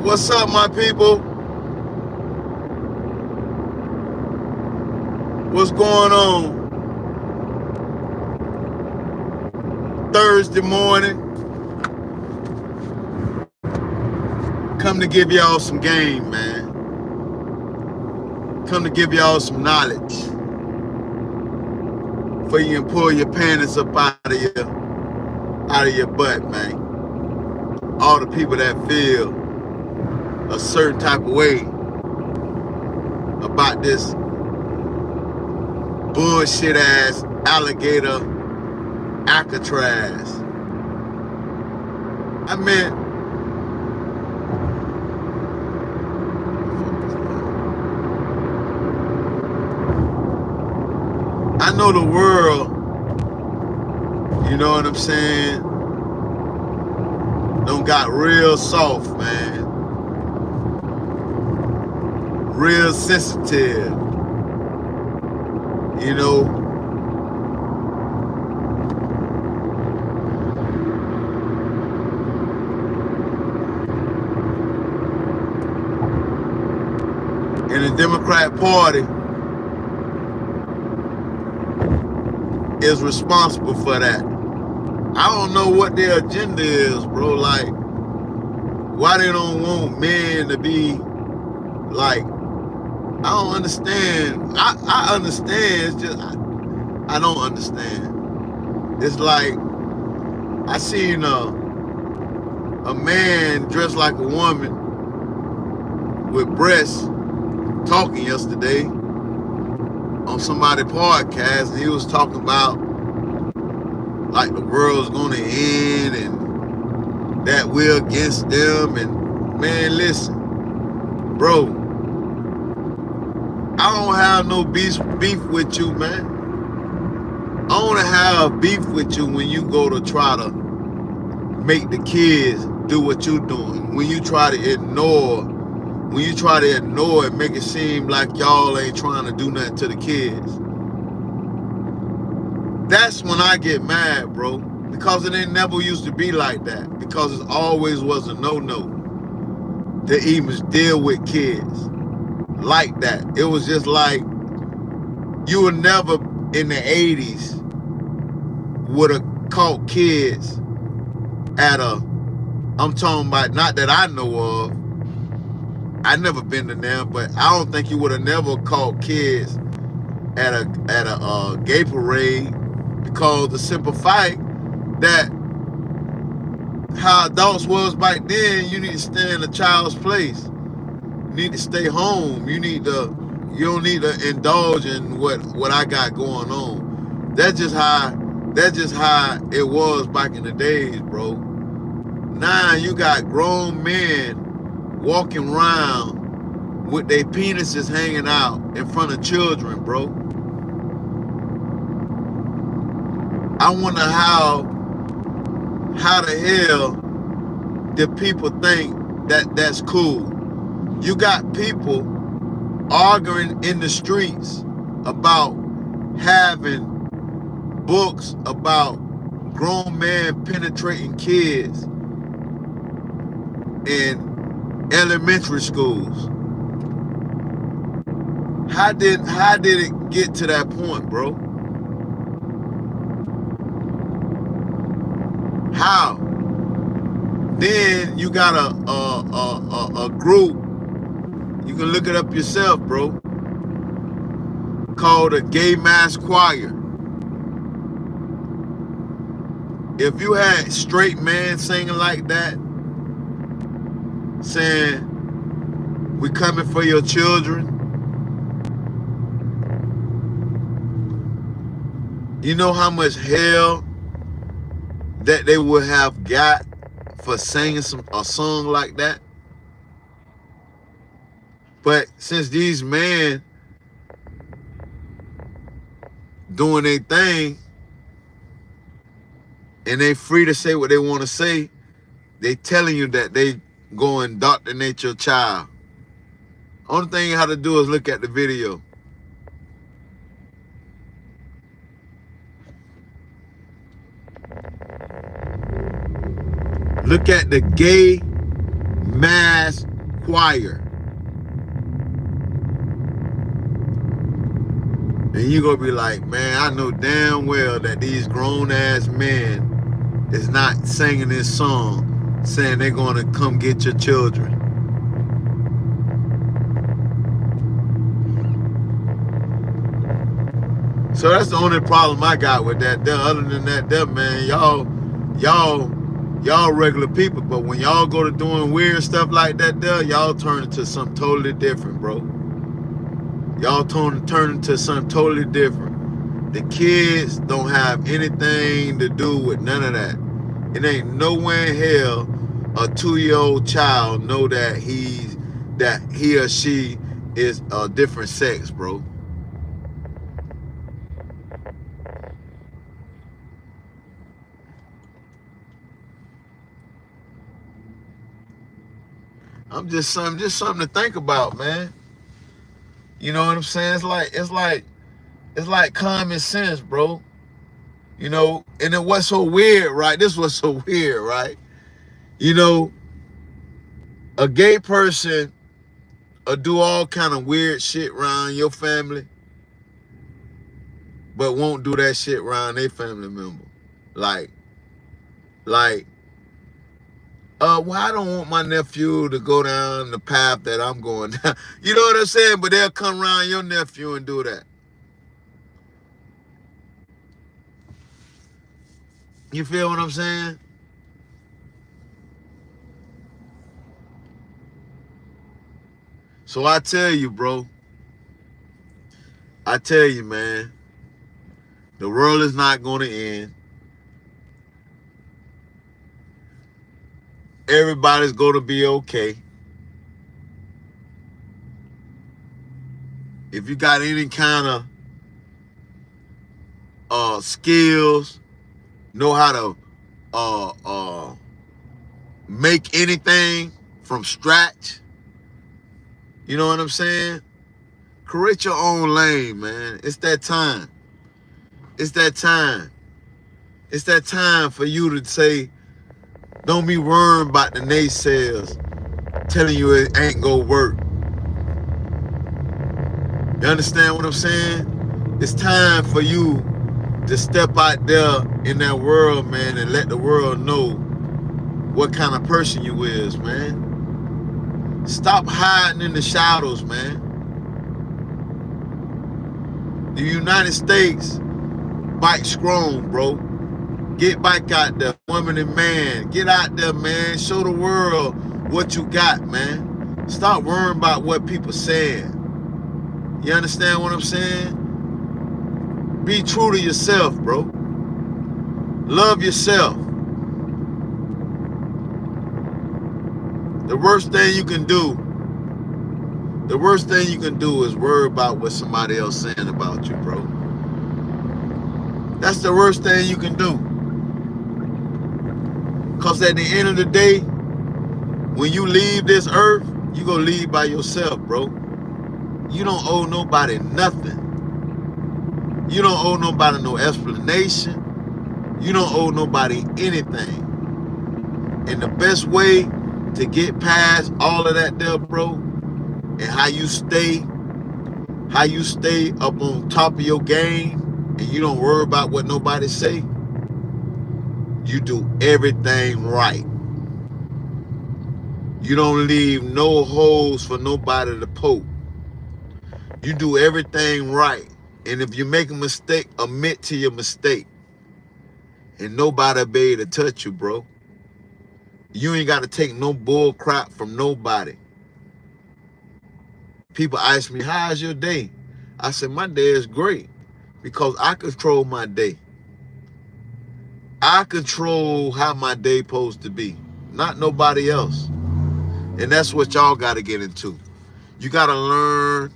What's up, my people? What's going on? Thursday morning. Come to give y'all some game, man. Come to give y'all some knowledge. For you can pull your panties up out of your butt, man. All the people that feel a certain type of way about this bullshit ass alligator Alcatraz. I mean, I know the world, you know what I'm saying, done got real soft, man. Real sensitive. You know, and the Democrat Party is responsible for that. I don't know what their agenda is, bro. Like, why they don't want men to be like, I don't understand. I understand. It's just I don't understand. It's like I seen a man dressed like a woman with breasts talking yesterday on somebody's podcast, and he was talking about like the world's gonna end and that we're against them. And man, listen, bro, I don't have no beef with you, man. I don't have beef with you when you go to try to make the kids do what you're doing. When you try to ignore it, make it seem like y'all ain't trying to do nothing to the kids. That's when I get mad, bro. Because it ain't never used to be like that. Because it always was a no-no to even deal with kids like that. It was just like you would never in the 80s would have caught kids at I'm talking about, not that I know of, I never been to them, but I don't think you would have never caught kids at a gay parade, because the simple fact that how adults was back then, you need to stay in a child's place. You need to stay home. You don't need to indulge in what I got going on. That's just how it was back in the days, bro. Now you got grown men walking around with their penises hanging out in front of children, bro. I wonder how the hell do people think that that's cool? You got people arguing in the streets about having books about grown men penetrating kids in elementary schools. How did it get to that point, bro? How? Then you got a group, you can look it up yourself, bro, called a gay mass choir. If you had straight men singing like that, saying, "We coming for your children," you know how much hell that they would have got for singing a song like that? But since these men doing their thing and they free to say what they want to say, they telling you that they go indoctrinate your child. Only thing you have to do is look at the video. Look at the gay mass choir. And you gonna be like, man, I know damn well that these grown ass men is not singing this song saying they're gonna come get your children. So that's the only problem I got with that. Other than that, man, y'all regular people. But when y'all go to doing weird stuff like that, y'all turn into something totally different, bro. Y'all turn into something totally different. The kids don't have anything to do with none of that. It ain't nowhere in hell a 2-year-old child know that he or she is a different sex, bro. I'm just something to think about, man. You know what I'm saying? It's like common sense, bro. You know, and it was so weird, right? This was so weird, right? You know, a gay person will do all kind of weird shit around your family, but won't do that shit around their family member. Like, well, I don't want my nephew to go down the path that I'm going down. You know what I'm saying? But they'll come around your nephew and do that. You feel what I'm saying? So I tell you, bro. I tell you, man. The world is not going to end. Everybody's going to be okay. If you got any kind of skills, know how to make anything from scratch, you know what I'm saying? Create your own lane, man. It's that time. It's that time. It's that time for you to say, don't be worrying about the naysayers telling you it ain't gonna work. You understand what I'm saying? It's time for you to step out there in that world, man, and let the world know what kind of person you is, man. Stop hiding in the shadows, man. The United States bike strong, bro. Get back out there, woman and man. Get out there, man. Show the world what you got, man. Stop worrying about what people saying. You understand what I'm saying? Be true to yourself, bro. Love yourself. The worst thing you can do is worry about what somebody else saying about you, bro. That's the worst thing you can do. Because at the end of the day, when you leave this earth, you gonna leave by yourself, bro. You don't owe nobody nothing. You don't owe nobody no explanation. You don't owe nobody anything. And the best way to get past all of that there, bro, and how you stay up on top of your game and you don't worry about what nobody say, you do everything right. You don't leave no holes for nobody to poke. You do everything right. And if you make a mistake, admit to your mistake. And nobody be able to touch you, bro. You ain't got to take no bull crap from nobody. People ask me, how's your day? I said, my day is great because I control my day. I control how my day supposed to be, not nobody else. And that's what y'all got to get into. You got to learn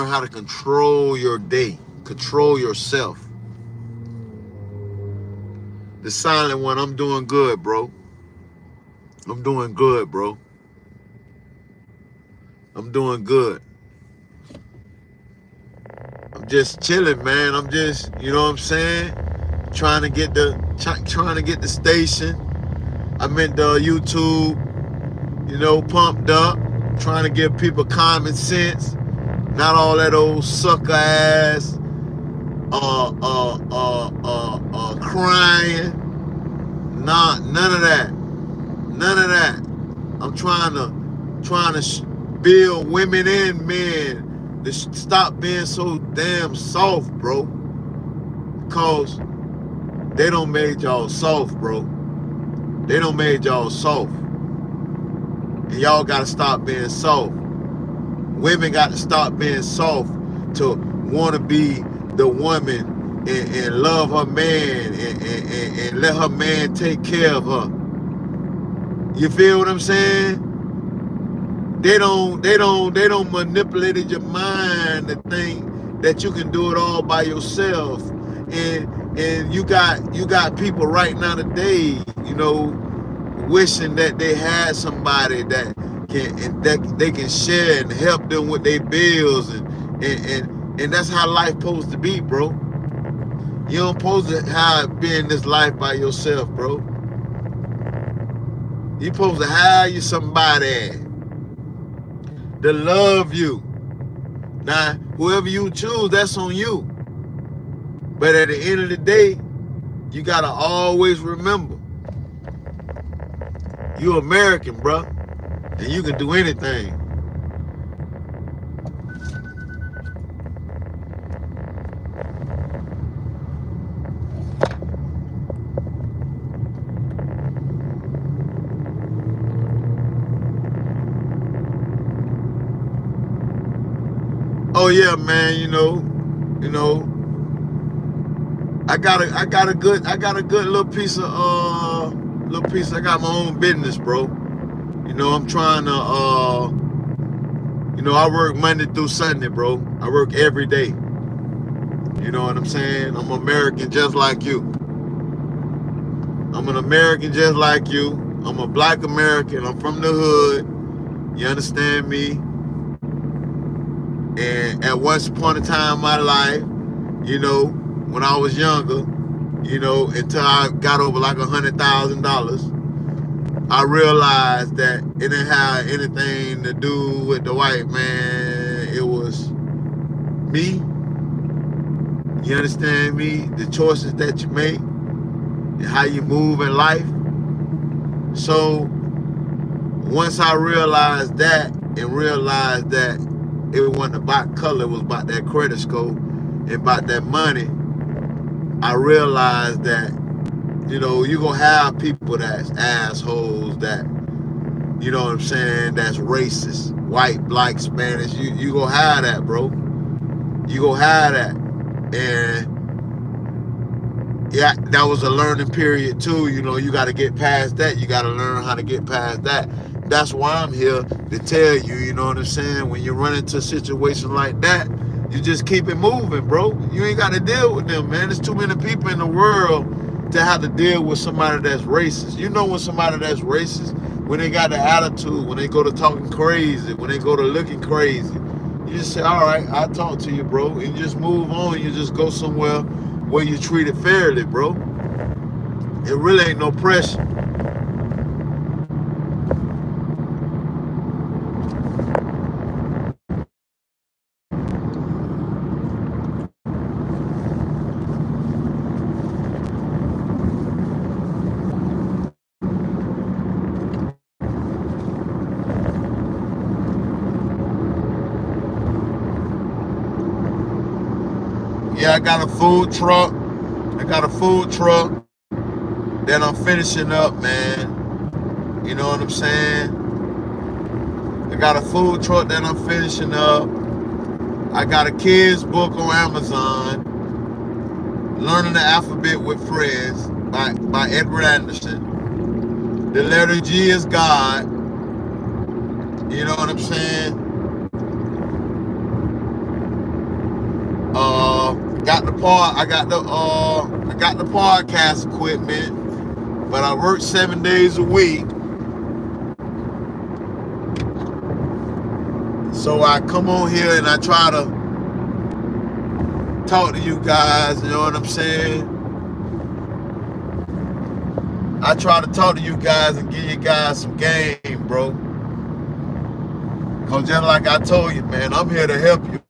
how to control your day, control yourself. The silent one, I'm doing good, bro. I'm doing good, bro. I'm doing good. I'm just chilling, man. I'm just, you know what I'm saying? Trying to get the station. I'm in the YouTube. you know, pumped up, trying to give people common sense, not all that old sucker ass, crying. Nah, none of that. None of that. I'm trying to build women and men to stop being so damn soft, bro. Because they don't made y'all soft, bro. They don't made y'all soft. And y'all gotta stop being soft. Women got to stop being soft to want to be the woman and love her man and let her man take care of her. You feel what I'm saying? They don't manipulate your mind to think that you can do it all by yourself. And you got people right now today, you know, wishing that they had somebody that they can share and help them with their bills and that's how life supposed to be, bro. You don't supposed to be in this life by yourself, bro. You supposed to hire somebody to love you. Now, whoever you choose, that's on you. But at the end of the day, you gotta always remember, you're American, bro, and you can do anything. Oh yeah, man, you know, I got a good little piece of I got my own business, bro. You know, I'm trying to you know, I work Monday through Sunday, bro. I work every day. You know what I'm saying? I'm American just like you. I'm an American just like you. I'm a black American. I'm from the hood. You understand me? And at one point in time in my life, you know, when I was younger, you know, until I got over like $100,000, I realized that it didn't have anything to do with the white man. It was me. You understand me? The choices that you make and how you move in life. So once I realized that and realized that it wasn't about color, it was about that credit score and about that money, I realized that, you know, you're going to have people that's assholes, that, you know what I'm saying, that's racist, white, black, Spanish. You going to have that, bro. You going to have that. And yeah, that was a learning period too. You know, you got to get past that. You got to learn how to get past that. That's why I'm here to tell you, you know what I'm saying? When you run into a situation like that, you just keep it moving, bro. You ain't got to deal with them, man. There's too many people in the world to have to deal with somebody that's racist. You know when somebody that's racist, when they got the attitude, when they go to talking crazy, when they go to looking crazy, you just say, all right, I'll talk to you, bro. And you just move on. You just go somewhere where you treat it fairly, bro. It really ain't no pressure. Yeah, I got a food truck. That I'm finishing up, man. You know what I'm saying? I got a food truck that I'm finishing up. I got a kids book on Amazon, Learning the Alphabet with Friends by Edward Anderson. The letter G is God. You know what I'm saying? I got the podcast equipment, but I work 7 days a week. So I come on here and I try to talk to you guys, you know what I'm saying? I try to talk to you guys and give you guys some game, bro. Cause just like I told you, man, I'm here to help you.